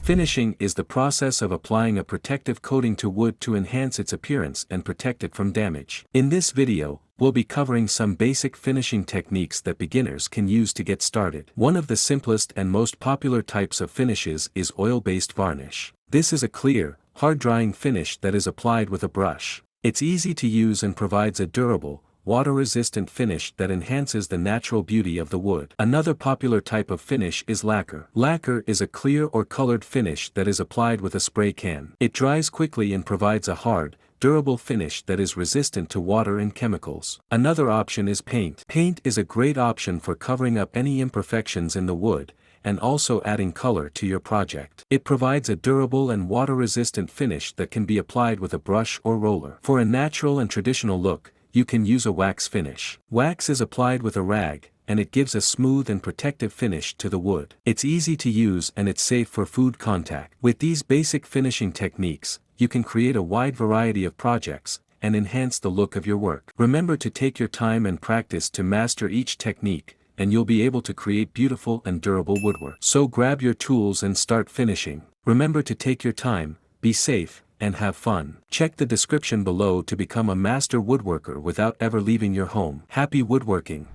Finishing is the process of applying a protective coating to wood to enhance its appearance and protect it from damage. In this video, we'll be covering some basic finishing techniques that beginners can use to get started. One of the simplest and most popular types of finishes is oil-based varnish. This is a clear, hard-drying finish that is applied with a brush. It's easy to use and provides a durable, water-resistant finish that enhances the natural beauty of the wood. Another popular type of finish is lacquer. Lacquer is a clear or colored finish that is applied with a spray can. It dries quickly and provides a hard, durable finish that is resistant to water and chemicals. Another option is paint. Paint is a great option for covering up any imperfections in the wood, and also adding color to your project. It provides a durable and water-resistant finish that can be applied with a brush or roller. For a natural and traditional look, you can use a wax finish. Wax is applied with a rag, and it gives a smooth and protective finish to the wood. It's easy to use and it's safe for food contact. With these basic finishing techniques, you can create a wide variety of projects, and enhance the look of your work. Remember to take your time and practice to master each technique, and you'll be able to create beautiful and durable woodwork. So grab your tools and start finishing. Remember to take your time, be safe, and have fun. Check the description below to become a master woodworker without ever leaving your home. Happy woodworking!